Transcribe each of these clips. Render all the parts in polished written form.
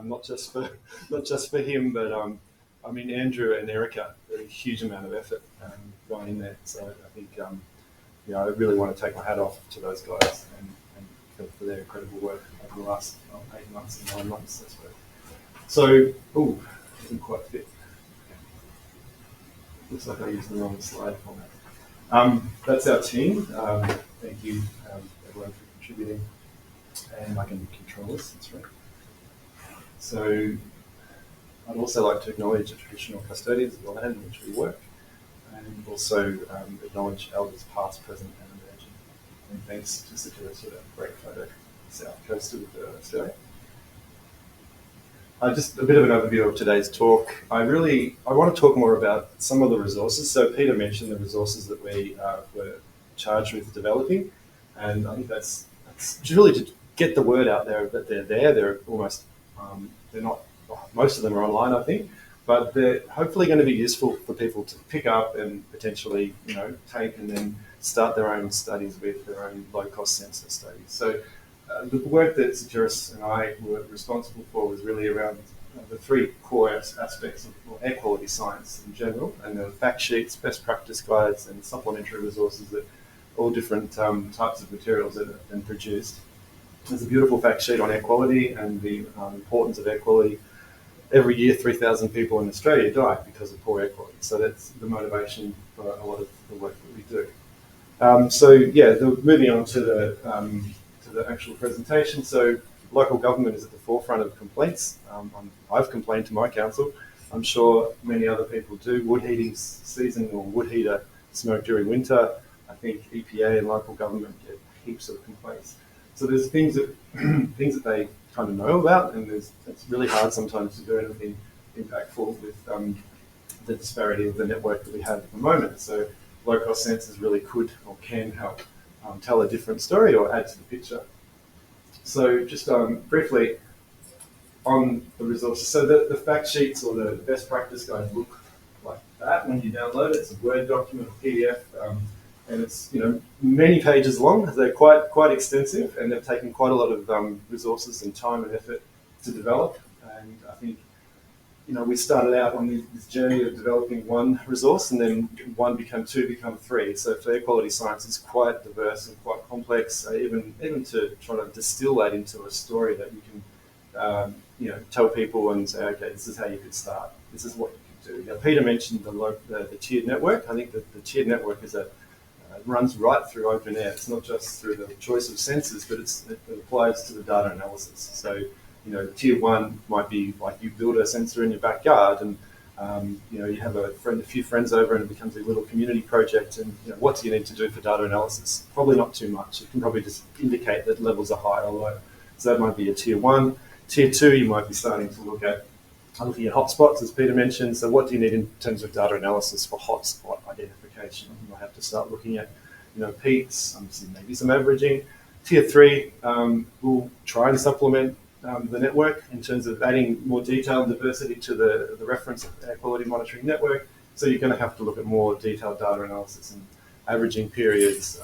not just for him, but I mean Andrew and Erica. A huge amount of effort going in there. So I think I really want to take my hat off to those guys and for their incredible work over the last 8 months and 9 months. That's right. So, doesn't quite fit. Looks like I used the wrong slide format. That's our team. Thank you, everyone, for contributing. And I can control this, that's right. So, I'd also like to acknowledge the traditional custodians of the land in which we work, and also acknowledge elders past, present, and emerging. And thanks to Sotiris for that great photo, south coast of Australia. Just a bit of an overview of today's talk. I want to talk more about some of the resources. So Peter mentioned the resources that we were charged with developing, and I think that's really to get the word out there that they're there. They're almost, they're not, most of them are online, I think, but they're hopefully going to be useful for people to pick up and potentially, take and then start their own studies with, their own low-cost sensor studies. So the work that Sotiris and I were responsible for was really around the three core aspects of air quality science in general, and the fact sheets, best practice guides, and supplementary resources that all different types of materials that have been produced. There's a beautiful fact sheet on air quality and the importance of air quality. Every year, 3,000 people in Australia die because of poor air quality. So that's the motivation for a lot of the work that we do. Moving on to the actual presentation. So local government is at the forefront of complaints. I've complained to my council. I'm sure many other people do. Wood heating season or wood heater smoke during winter. I think EPA and local government get heaps of complaints. So there's things that they kind of know about, and it's really hard sometimes to do anything impactful with the disparity of the network that we have at the moment. So low-cost sensors really could or can help tell a different story or add to the picture. So just briefly on the resources. So the fact sheets or the best practice guides look like that when you download it. It's a Word document or PDF, and it's many pages long. They're quite extensive, and they've taken quite a lot of resources and time and effort to develop. And I think we started out on this journey of developing one resource, and then one became two, become three. So for air quality science, it's quite diverse and quite complex. Even to try to distill that into a story that you can, tell people and say, okay, this is how you could start. This is what you could do. Now, Peter mentioned the tiered network. I think that the tiered network is runs right through OPENAIR. It's not just through the choice of sensors, but it applies to the data analysis. So tier one might be like you build a sensor in your backyard, and you have a few friends over, and it becomes a little community project. And what do you need to do for data analysis? Probably not too much. It can probably just indicate that levels are high or low. So that might be a tier one. Tier two, you might be starting to looking at hotspots, as Peter mentioned. So what do you need in terms of data analysis for hotspot identification? You might have to start looking at peaks, maybe some averaging. Tier three will try and supplement the network in terms of adding more detail and diversity to the reference air quality monitoring network. So you're going to have to look at more detailed data analysis and averaging periods,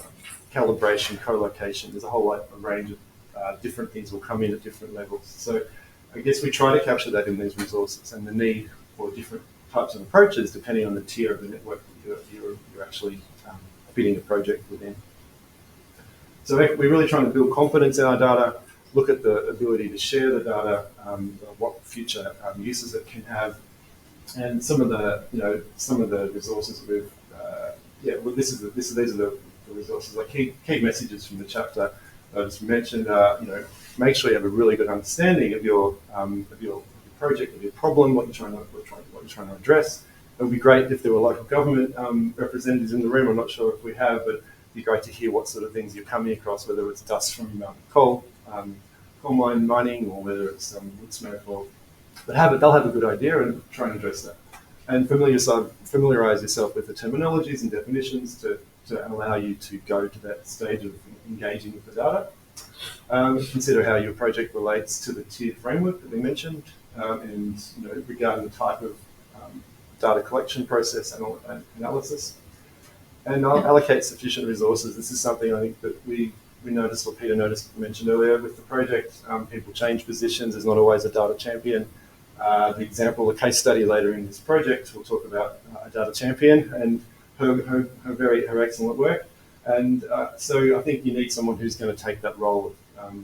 calibration, co-location. There's a whole range of different things will come in at different levels. So I guess we try to capture that in these resources and the need for different types of approaches depending on the tier of the network that you're actually fitting a project within. So we're really trying to build confidence in our data, look at the ability to share the data, what future uses it can have, and some of the resources we've these are the resources. Like key messages from the chapter I just mentioned. Make sure you have a really good understanding of your project, of your problem, what you're trying to address. It would be great if there were local government representatives in the room. I'm not sure if we have, but it'd be great to hear what sort of things you're coming across, whether it's dust from coal mine mining, or whether it's wood smoke. They'll have a good idea and try and address that. And familiarise yourself with the terminologies and definitions to allow you to go to that stage of engaging with the data. Consider how your project relates to the tiered framework that we mentioned, and regarding the type of data collection process and analysis, and allocate sufficient resources. This is something I think that we we noticed, or Peter mentioned earlier with the project, people change positions. There's not always a data champion. The example, a case study later in this project, we'll talk about a data champion and her excellent work. And so I think you need someone who's going to take that role of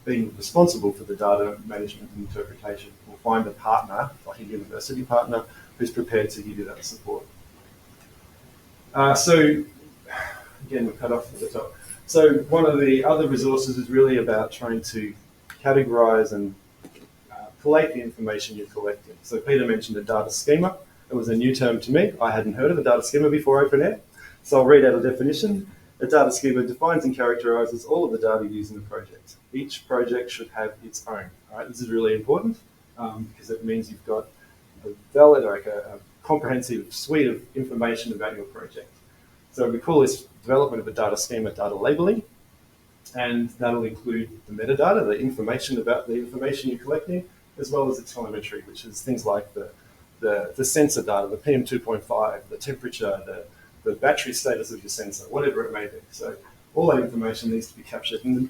being responsible for the data management and interpretation. We'll find a partner, like a university partner, who's prepared to give you that support. So again, we're cut off at the top. So one of the other resources is really about trying to categorize and collate the information you're collecting. So Peter mentioned a data schema. It was a new term to me. I hadn't heard of a data schema before OpenAIR. So I'll read out a definition. A data schema defines and characterizes all of the data used in the project. Each project should have its own. All right, this is really important because it means you've got a valid, like a comprehensive suite of information about your project. So we call this development of a data schema data labeling, and that'll include the metadata, the information about the information you're collecting, as well as the telemetry, which is things like the sensor data, the PM2.5, the temperature, the battery status of your sensor, whatever it may be. So all that information needs to be captured. And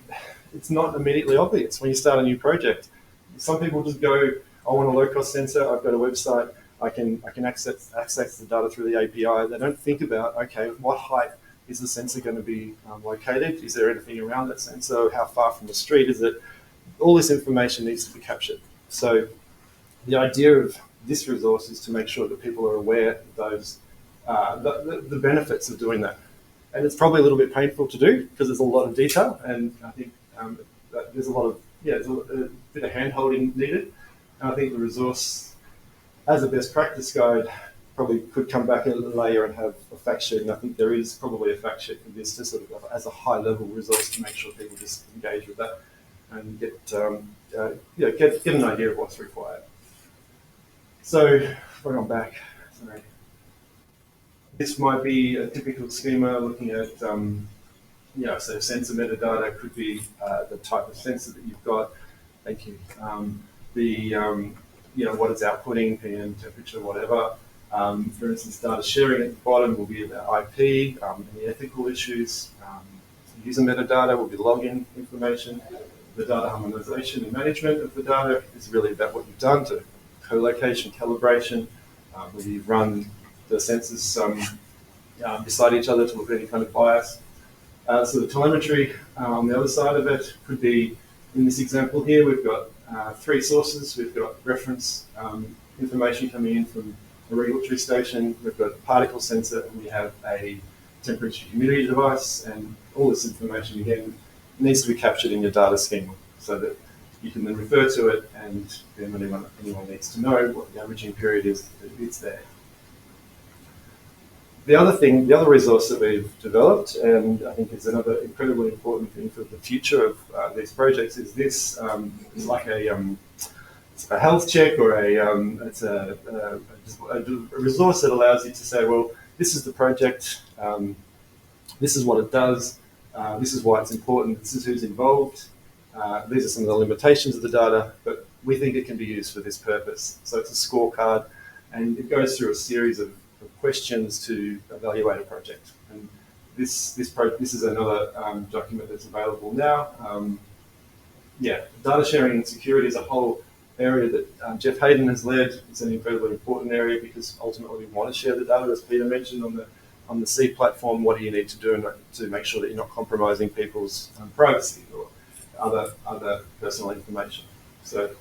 it's not immediately obvious when you start a new project. Some people just go, I want a low-cost sensor, I've got a website, I can access the data through the API. They don't think about, okay, what height is the sensor going to be located? Is there anything around that sensor? How far from the street is it? All this information needs to be captured. So the idea of this resource is to make sure that people are aware of those the benefits of doing that. And it's probably a little bit painful to do because there's a lot of detail, and I think there's a lot of, there's a bit of hand-holding needed. And I think the resource, as a best practice guide, probably could come back a layer and have a fact sheet, and I think there is probably a fact sheet for this to sort of as a high-level resource to make sure people just engage with that and get an idea of what's required. So, going on back, sorry. This might be a typical schema looking at, so sensor metadata could be the type of sensor that you've got. Thank you. What it's outputting, PM, temperature, whatever. For instance, data sharing at the bottom will be about IP, any ethical issues. User metadata will be login information. The data harmonization and management of the data is really about what you've done to co-location, calibration, whether you've run the sensors beside each other to look at any kind of bias. So the telemetry on the other side of it could be, in this example here, we've got three sources. We've got reference information coming in from a regulatory station, we've got a particle sensor, and we have a temperature humidity device, and all this information, again, needs to be captured in your data schema so that you can then refer to it, and then when anyone needs to know what the averaging period is, it's there. The other resource that we've developed, and I think is another incredibly important thing for the future of these projects, is this. It's like a health check, or it's a resource that allows you to say, well, this is the project, this is what it does, this is why it's important, this is who's involved, these are some of the limitations of the data, but we think it can be used for this purpose. So it's a scorecard, and it goes through a series of questions to evaluate a project. And this is another document that's available now. Data sharing and security is a whole area that Jeff Hayden has led. It's an incredibly important area because ultimately we want to share the data, as Peter mentioned, on the C platform. What do you need to do to make sure that you're not compromising people's privacy or other personal information? So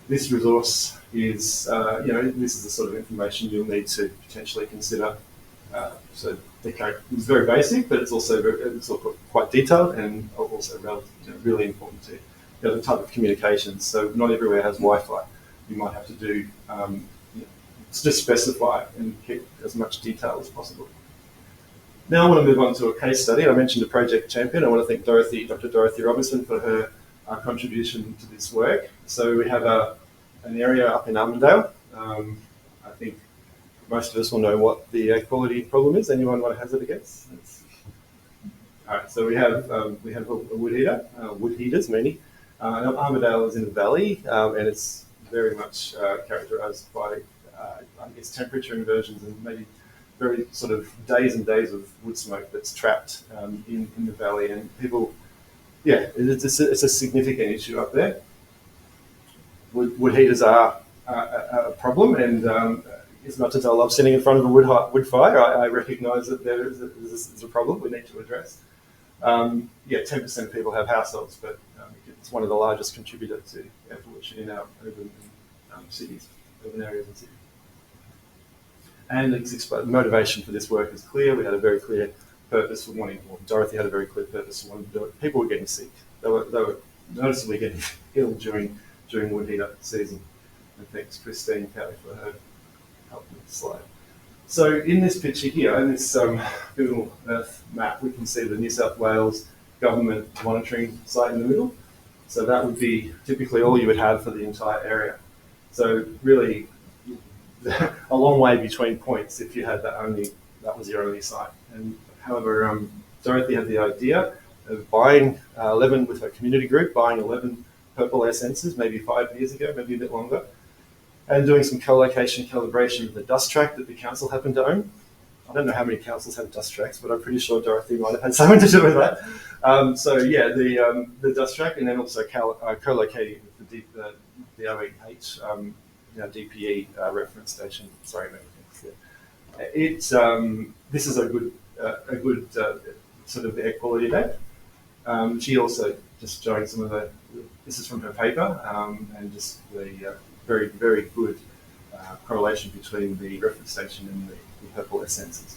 this resource is, this is the sort of information you'll need to potentially consider. So it's very basic, but it's also quite detailed and also really important to the type of communications. So not everywhere has Wi-Fi. You might have to do just specify and keep as much detail as possible. Now I want to move on to a case study. I mentioned a project champion. I want to thank Dr. Dorothy Robinson for her contribution to this work. So we have an area up in Armidale. I think most of us will know what the air quality problem is. Anyone want to hazard a guess? All right. So we have a wood heater, wood heaters, many. Armidale is in the valley, and it's very much characterised by, temperature inversions and maybe very sort of days and days of wood smoke that's trapped in the valley, and people, yeah, it's a significant issue up there. Wood heaters are a problem, and as much as I love sitting in front of a wood fire, I recognise that there is a problem we need to address. 10% of people have households, but it's one of the largest contributors to air pollution in our urban cities, urban areas and cities. And the motivation for this work is clear. We had a very clear purpose for wanting, or Dorothy had a very clear purpose for wanting to do it. People were getting sick. They were noticeably getting ill during wood heater season. And thanks Christine Kelly for her help with the slide. So in this picture here, in this Google Earth map, we can see the New South Wales government monitoring site in the middle. So that would be typically all you would have for the entire area. So really, a long way between points if you had that was your only site. And however, Dorothy had the idea of buying 11 with her community group, buying 11 purple air sensors maybe 5 years ago, maybe a bit longer, and doing some co-location calibration of the dust track that the council happened to own. I don't know how many councils have dust tracks, but I'm pretty sure Dorothy might have had something to do with that. The dust track, and then also co-locating with the OEH DPE reference station. Sorry, this is a good sort of air quality day. She also just showing some of this is from her paper, and just the very, very good correlation between the reference station and the purple air sensors.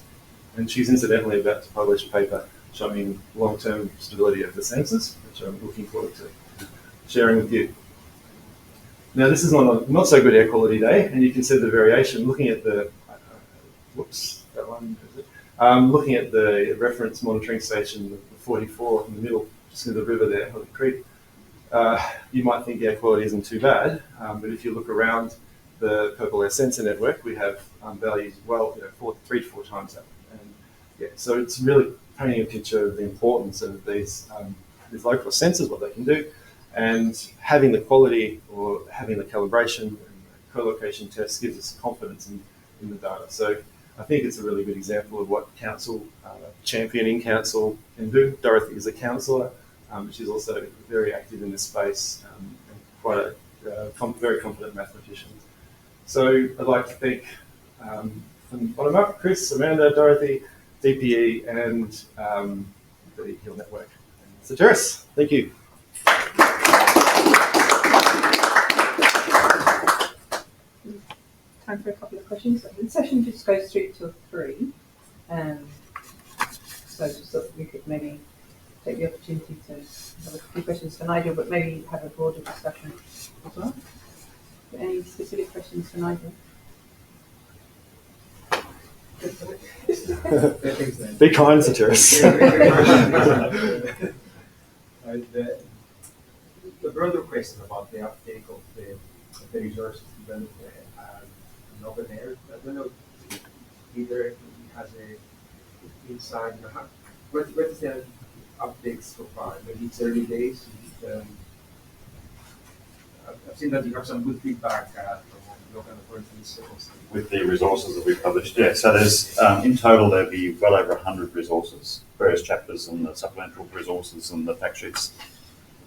And she's incidentally about to publish a paper showing long-term stability of the sensors, which I'm looking forward to sharing with you. Now, this is on a not so good air quality day, and you can see the variation looking at the, looking at the reference monitoring station, the 44 in the middle, just near the river there, or the creek. You might think air quality isn't too bad, but if you look around the purple air sensor network, we have values 3 to 4 times that. And so it's really painting a picture of the importance of these local sensors, what they can do, and having the quality or having the calibration and the co-location tests gives us confidence in the data. So I think it's a really good example of what council, championing council can do. Dorothy is a councillor. She's also very active in this space, and quite a very competent mathematician. So I'd like to thank, from the bottom up, Chris, Amanda, Dorothy, DPE, and the Hill Network. And Sotiris, thank you. Time for a couple of questions. The session just goes through till 3. So just thought we could maybe take the opportunity to have a few questions for Nigel, but maybe have a broader discussion as well. Any specific questions for Nigel? Be kind, Sotiris. The broader question about the uptake of the resources developed in OPENAIR. I don't know if either has a insight. What is the uptake so far? Maybe it's early days. I've seen that you have some good feedback from local authorities. With the resources that we've published, yeah. So there's, in total, there'll be well over 100 resources, various chapters and the supplemental resources and the fact sheets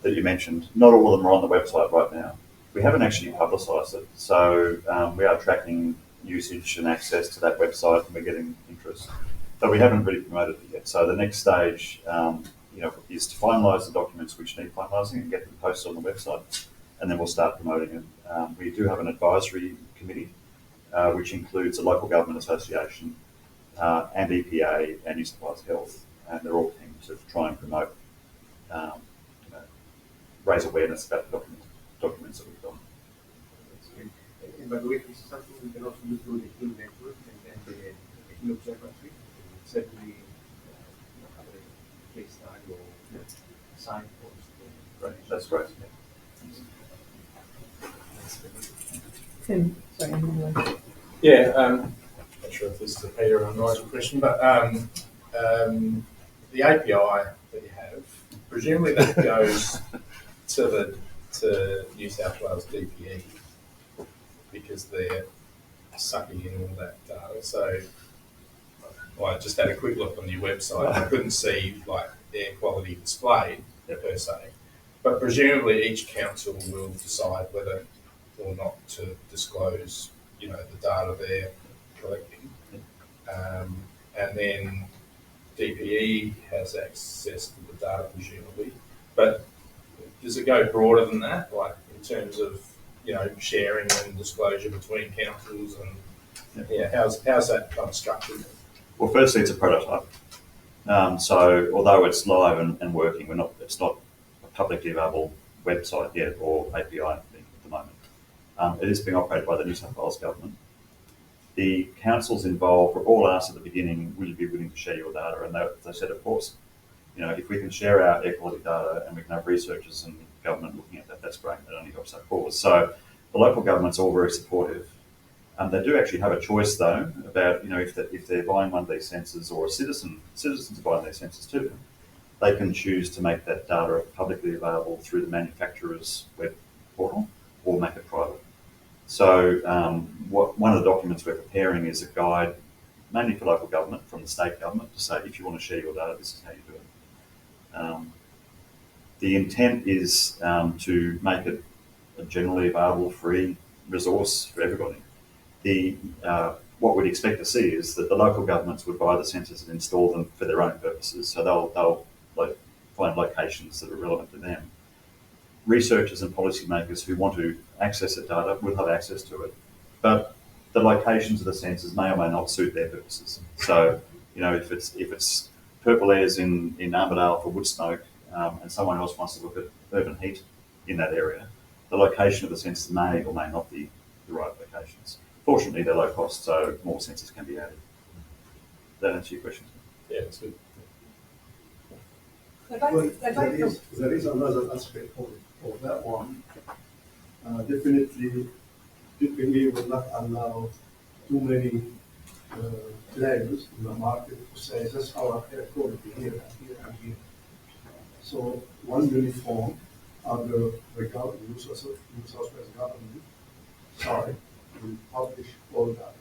that you mentioned. Not all of them are on the website right now. We haven't actually publicised it, so we are tracking usage and access to that website, and we're getting interest. But we haven't really promoted it yet. So the next stage, is to finalise the documents which need finalising and get them posted on the website, and then we'll start promoting it. We do have an advisory committee, which includes a local government association and EPA and New South Wales Health, and they're all keen to try and promote, raise awareness about the documents that we've done. By the way, this is something we can also do through the Hill Network and the Hill Observatory. Certainly, have a case study or signpost. Right, that's great. Tim, sorry. Yeah, not sure if this is a Peter or Nigel question, but the API that you have, presumably that goes to New South Wales DPE because they're sucking in all that data. So I just had a quick look on your website. I couldn't see like air quality displayed per se, but presumably each council will decide whether or not to disclose, the data they're collecting, and then DPE has access to the data presumably. But does it go broader than that, like in terms of sharing and disclosure between councils and how's that kind of structured? Well, firstly, it's a prototype. So although it's live and working, it's not a publicly available website yet or API at the moment. It is being operated by the New South Wales government. The councils involved were all asked at the beginning, will you be willing to share your data? And they said, of course. If we can share our air quality data and we can have researchers and government looking at that, that's great. That only helps our cause. So the local government's all very supportive. They do actually have a choice, though, about if they're buying one of these sensors or citizens are buying these sensors too, they can choose to make that data publicly available through the manufacturer's web portal or make it private. So one of the documents we're preparing is a guide, mainly for local government, from the state government, to say if you want to share your data, this is how you do it. The intent is to make it a generally available, free resource for everybody. What we'd expect to see is that the local governments would buy the sensors and install them for their own purposes. So they'll find locations that are relevant to them. Researchers and policymakers who want to access that data will have access to it, but the locations of the sensors may or may not suit their purposes. So, if it's purple airs in Armadale for wood smoke, and someone else wants to look at urban heat in that area, the location of the sensors may or may not be the right locations. Fortunately, they're low cost, so more sensors can be added. Does that answer your question? Yeah, that's good. Well, there is another aspect of that one. Definitely, DPE will not allow too many players in the market to say, that's our air quality here and here and here. So one uniform under the government, New South Wales government side will publish all that.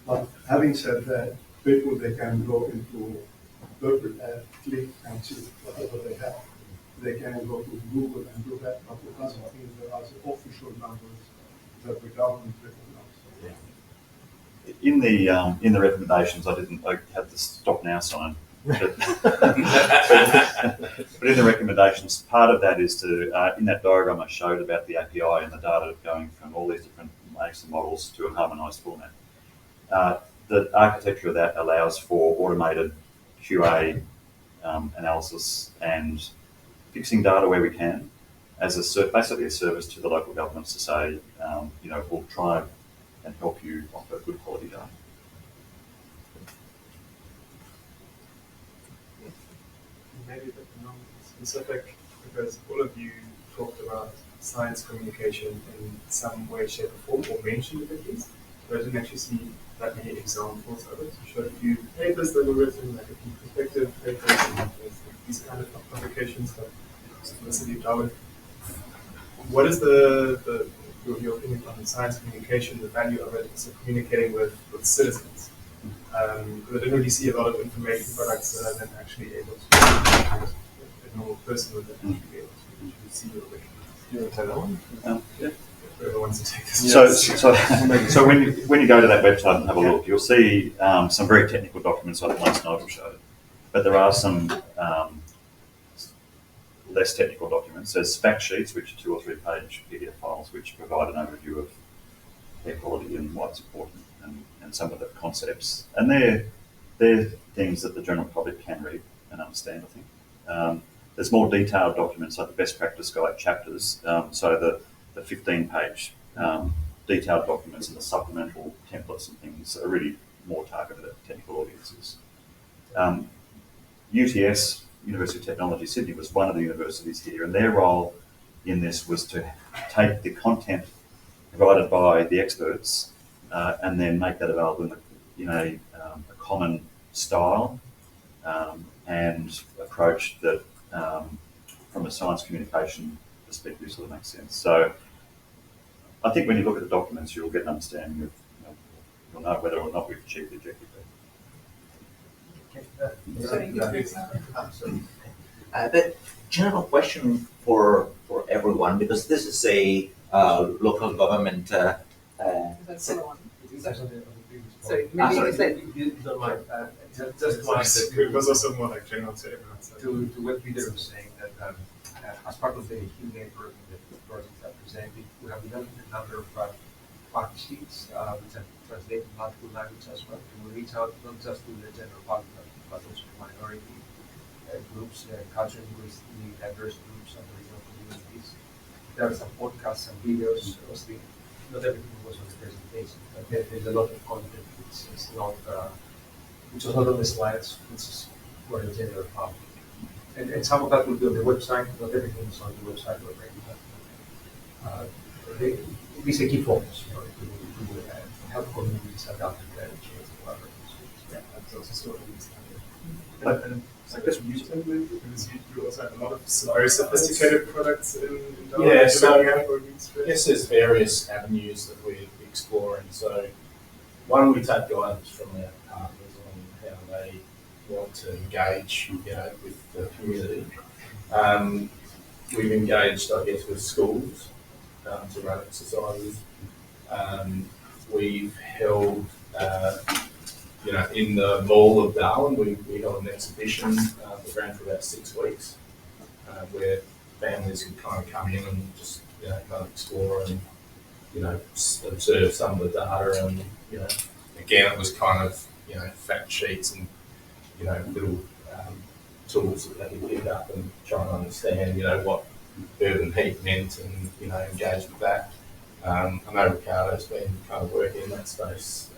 But having said that, people, they can go into Purple Air, click and see whatever they have. They can go to Google and do that, but because of things, there are the official numbers that the government recognizes. In the recommendations, I had the stop now sign. But in the recommendations, part of that is to, in that diagram I showed about the API and the data going from all these different makes and models to a harmonized format. The architecture of that allows for automated QA analysis and fixing data where we can, as basically a service to the local governments to say, we'll try and help you offer good quality data. Maybe a bit non-specific, because all of you talked about science communication in some way, shape, or form, or mentioned it at least, but I didn't actually see that many examples of it. You showed a few papers that were written, like a few perspective papers, and these kind of publications that explicitly covered. What is your opinion on science communication, the value of it, so communicating with citizens? Because I didn't really see a lot of information products that are then actually able to a normal person would then actually be able to see or recognize. You want to take that one? Yeah. Whoever wants to take this. So when you go to that website and have a look, you'll see some very technical documents like the ones Nigel showed, but there are some less technical documents. There's fact sheets, which are 2 or 3 page PDF files, which provide an overview of air quality and why it's important, and some of the concepts. And they're things that the general public can read and understand, I think. There's more detailed documents like the best practice guide chapters. So the 15-page detailed documents and the supplemental templates and things are really more targeted at technical audiences. UTS, University of Technology Sydney, was one of the universities here, and their role in this was to take the content provided by the experts and then make that available in a common style and approach that from a science communication perspective sort of makes sense. So I think when you look at the documents, you'll get an understanding of, you'll know whether or not we've achieved the objective there. The general question for everyone, because this is a local government. That's the one. Sorry, Ah, maybe sorry. you said, If you don't mind, just It was also more like general to everyone. So. to what Peter was saying, that as part of the human program, the projects that presented, we have developed a number of fact sheets which are translated in multiple languages as well. And we reach out not just to the general public, but also to minority groups, culturally, linguistically diverse groups, and regional communities. There are some podcasts and videos. Obviously, not everything was on the presentation, but there's a lot of content which is not, which was not on the slides, which is for the general public. And some of that will be on the website. Not everything is on the website already. But these are key focus, to help communities adapt to climate change and climate change. Yeah, that's also sort of understanding. I guess retail maybe, because you also have a lot of very sophisticated products in Yeah, so I yes, there's various avenues that we're exploring. So one, we take guidance from our partners on how they want to engage, with the community. We've engaged, I guess, with schools to run exercises. We've held, in the Mall of Darwin, we held an exhibition that ran for about 6 weeks, where families could kind of come in and just, kind of explore and, observe some of the data. And, again, it was kind of, fact sheets and, little tools that they could pick up and try and understand, what urban heat meant and, engage with that. I know Riccardo's been kind of working in that space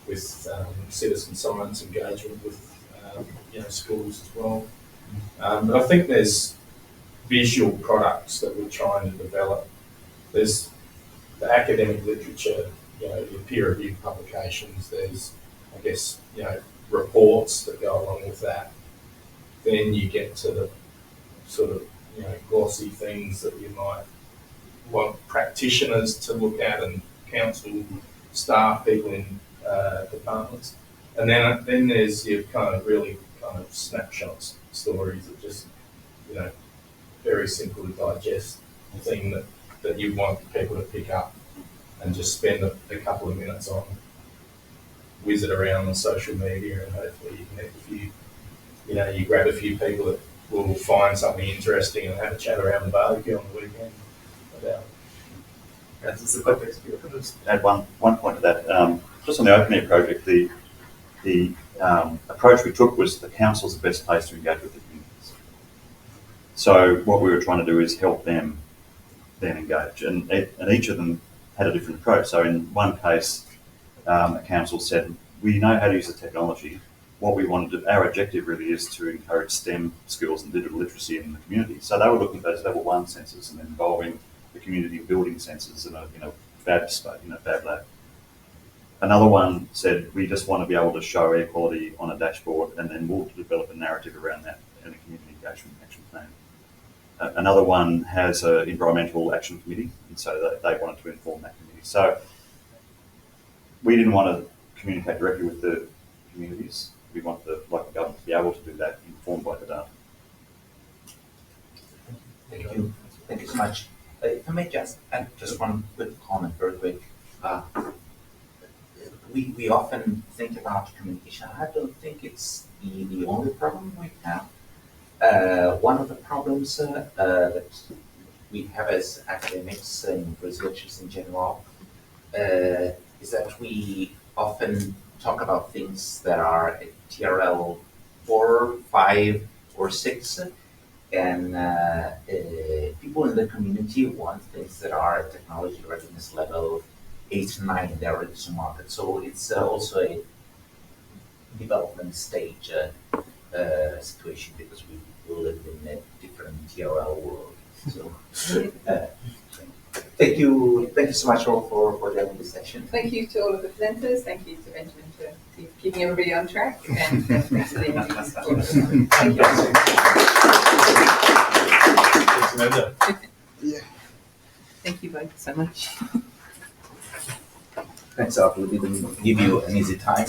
with citizen science engagement with, schools as well. But I think there's visual products that we're trying to develop. There's the academic literature, your peer-reviewed publications. There's, I guess, reports that go along with that. Then you get to the sort of, glossy things that you might want practitioners to look at and council staff, people in departments. And then there's your kind of really kind of snapshots, stories that just, very simple to digest thing that you want people to pick up and just spend a couple of minutes on, whiz it around on social media, and hopefully you connect a few, you grab a few people that will find something interesting and have a chat around the barbecue on the weekend. That's just the context here. Just add one point to that. Just on the OPENAIR project, the approach we took was the council's the best place to engage with the communities. So what we were trying to do is help them then engage, and each of them had a different approach. So in one case, a council said, we know how to use the technology. What we want to do, our objective really is to encourage STEM skills and digital literacy in the community. So they were looking at those level 1 sensors and involving the community building sensors in a fab space, fab lab. Another one said, we just want to be able to show air quality on a dashboard, and then we'll develop a narrative around that in a community engagement action plan. Another one has an environmental action committee, and so they wanted to inform that committee. So we didn't want to communicate directly with the communities. We want the local government to be able to do that, informed by the data. Thank you. Thank you so much. If I may just add just one quick comment, very quick. We often think about communication. I don't think it's the only problem we have. One of the problems that we have as academics and researchers in general is that we often talk about things that are at TRL 4, 5, or 6, and people in the community want things that are at technology readiness level 8 and 9, and they're ready to market. So it's also a development stage situation, because we live in a different TRL world. So thank you so much all for having this session. thank you to all of the presenters. Thank you to Benjamin for keeping everybody on track. And thanks to the interviews. Thank you. Thank you both so much. Thanks, Arthur. We didn't give you an easy time.